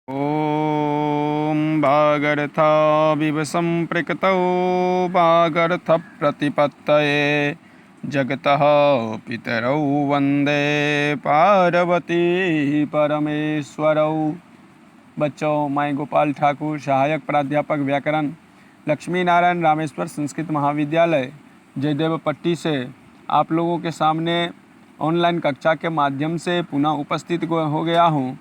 ॐ भागर्थाविव सम्पृक्तौ भागर्थप्रतिपत्तये जगतः पितरौ वन्दे पार्वती परमेश्वरौ। बच्चों, मैं गोपाल ठाकुर, सहायक प्राध्यापक व्याकरण, लक्ष्मी नारायण रामेश्वर संस्कृत महाविद्यालय जयदेव पट्टी से आप लोगों के सामने ऑनलाइन कक्षा के माध्यम से पुनः उपस्थित हो गया हूँ।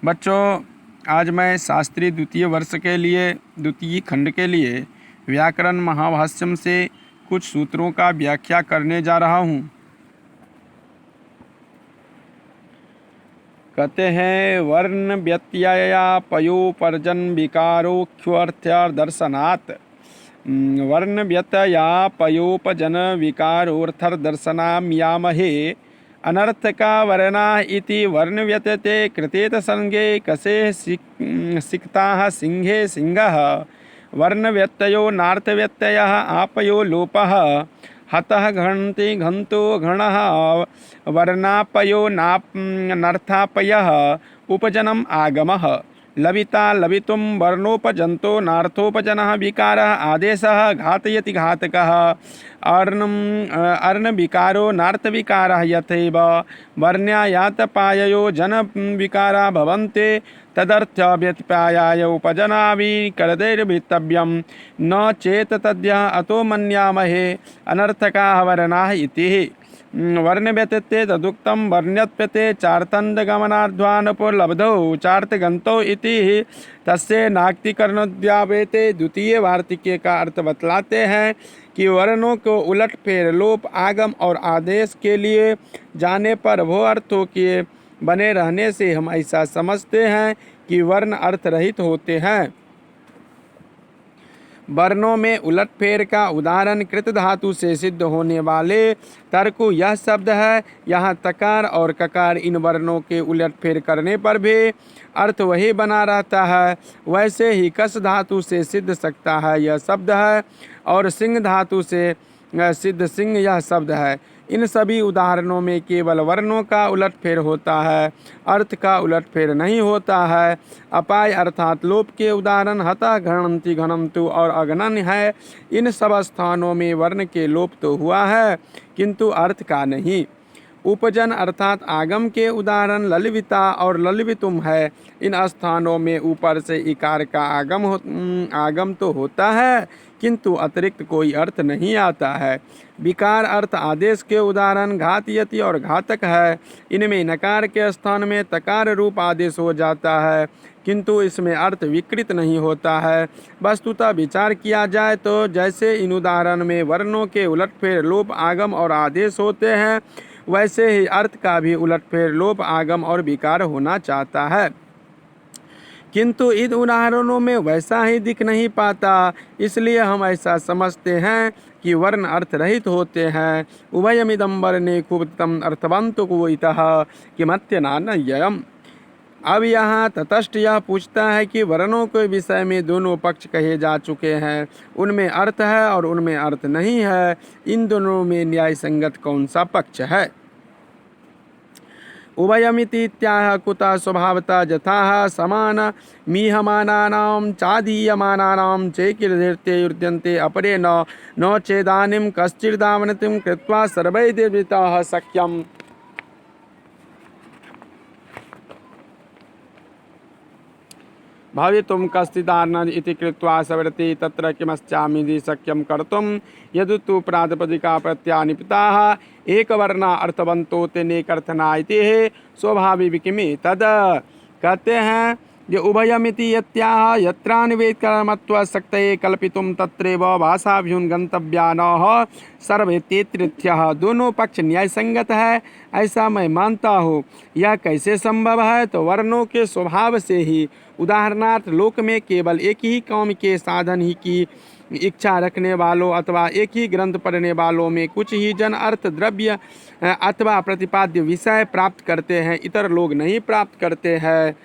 बच्चों, आज मैं शास्त्री द्वितीय वर्ष के लिए द्वितीय खंड के लिए व्याकरण महाभाष्यम से कुछ सूत्रों का व्याख्या करने जा रहा हूँ। कहते हैं, वर्ण व्यत्ययापयोपर्जन विकारोख्योर्थदर्शनात्। वर्ण व्यत्ययापयोपजन विकारोर्थदर्शनाम्यामहे अनर्थका वर्णा इति वर्ण व्यत्यते कृतेत संज्ञे कसे सिक्ताः सिंहे सिंहः। वर्ण व्यत्ययो नार्थ व्यत्ययः आपयो लोपः हतः घन्ति घन्तो घणः। वर्णापयो नर्थापयः उपजनम् आगमः। लविता लवितुं वर्णोपजन्तो नार्थोपजनः विकारः आदेशः घातयति घातकः। अर्ण विकारो नार्थ विकारः यथैव वर्ण्यायातपाययो जन विकारा भवन्ते तदर्थ व्यतिपायाय उपजनाविकरदैर्भृतव्यं न चेत तद्यः अतो मन्यामहे अनर्थकाः वर्णाः इति। वर्ण व्यत्यते तदुक्तं वर्ण्यत्वते चार्थन्दगमनार्ध्वानुपलब्धौ चार्थगन्तौ इति। तस्य नाक्तिकरणोद्यावेते द्वितीय वार्तिके का अर्थ बतलाते हैं कि वर्णों को उलट फेर लोप आगम और आदेश के लिए जाने पर वो अर्थों के बने रहने से हम ऐसा समझते हैं कि वर्ण अर्थ रहित होते हैं। वर्णों में उलटफेर का उदाहरण कृत धातु से सिद्ध होने वाले तर्कु यह शब्द है। यहाँ तकार और ककार इन वर्णों के उलटफेर करने पर भी अर्थ वही बना रहता है। वैसे ही कस धातु से सिद्ध सकता है यह शब्द है, और सिंह धातु से सिद्ध सिंह यह शब्द है। इन सभी उदाहरणों में केवल वर्णों का उलटफेर होता है, अर्थ का उलटफेर नहीं होता है। अपाय अर्थात लोप के उदाहरण हतः घणन्ति घनन्तु और अगणन है। इन सब स्थानों में वर्ण के लोप तो हुआ है किंतु अर्थ का नहीं। उपजन अर्थात आगम के उदाहरण ललिविता और ललिवितुम है। इन स्थानों में ऊपर से इकार का आगम तो होता है किंतु अतिरिक्त कोई अर्थ नहीं आता है। विकार अर्थ आदेश के उदाहरण घातयति और घातक है। इनमें नकार के स्थान में तकार रूप आदेश हो जाता है किंतु इसमें अर्थ विकृत नहीं होता है। वस्तुतः विचार किया जाए तो जैसे इन उदाहरण में वर्णों के उलटफेर लोप आगम और आदेश होते हैं, वैसे ही अर्थ का भी उलटफेर लोप आगम और विकार होना चाहता है, किंतु इन उदाहरणों में वैसा ही दिख नहीं पाता। इसलिए हम ऐसा समझते हैं कि वर्ण अर्थ रहित होते हैं। उभयमिदं वर्णे कुप्तम अर्थवंतो को इतः किमत्यनान्ययम्। अब यहाँ तटस्थ यह पूछता है कि वर्णों के विषय में दोनों पक्ष कहे जा चुके हैं, उनमें अर्थ है और उनमें अर्थ नहीं है। इन दोनों में न्याय संगत कौन सा पक्ष है? उभयमिति इत्याह कुतः स्वभावतः यथाः समान मीहमानानां चादीयमानानां चैकिर्धीर्ते युध्यन्ते अपरे न चेदानीं कश्चिदावनतिं कृत्वा सर्वैर्दिवितः शक्यम्। भवितुं कश्चिदानन् इति कृत्वा सवरति तत्र किमस्यामीति शक्यं कर्तुं यदुतु प्रातिपदिका प्रत्यानिपिताः एकवर्णा अर्थवन्तो तेनेकर्थना इति स्वाभाविकमिति तद। कहते हैं जो उभयमिति यत्याह यत्रान्वेदकर्मत्वशक्तये कल्पितुं तत्रैव भाषाभ्युन् गन्तव्यानः सर्वेत्येत्यर्थः। दोनों पक्ष न्याय संगत है ऐसा मैं मानता हूँ। यह कैसे संभव है? तो वर्णों के स्वभाव से ही। उदाहरणार्थ लोक में केवल एक ही काम के साधन ही की इच्छा रखने वालों अथवा एक ही ग्रंथ पढ़ने वालों में कुछ ही जन अर्थ द्रव्य अथवा प्रतिपाद्य विषय प्राप्त करते हैं, इतर लोग नहीं प्राप्त करते हैं।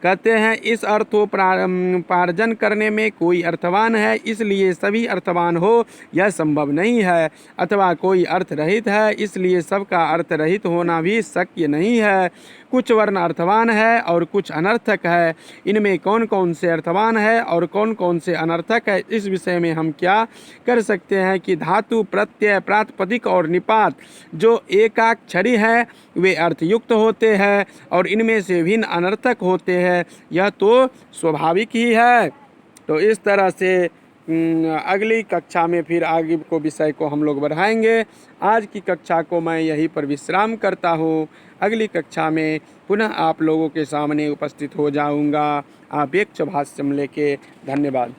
कहते हैं इस अर्थोपार्जन करने में कोई अर्थवान है इसलिए सभी अर्थवान हो यह संभव नहीं है, अथवा कोई अर्थ रहित है इसलिए सबका अर्थ रहित होना भी शक्य नहीं है। कुछ वर्ण अर्थवान है और कुछ अनर्थक है। इनमें कौन कौन से अर्थवान है और कौन कौन से अनर्थक है, इस विषय में हम क्या कर सकते हैं कि धातु, प्रत्यय, प्रातिपदिक और निपात जो एकाक्षरी है वे अर्थयुक्त होते हैं और इनमें से भिन्न अनर्थक होते हैं, यह तो स्वाभाविक ही है। तो इस तरह से अगली कक्षा में फिर आगे को विषय को हम लोग बढ़ाएंगे। आज की कक्षा को मैं यहीं पर विश्राम करता हूँ। अगली कक्षा में पुनः आप लोगों के सामने उपस्थित हो जाऊँगा। आपेक्ष भाष्यम लेके। धन्यवाद।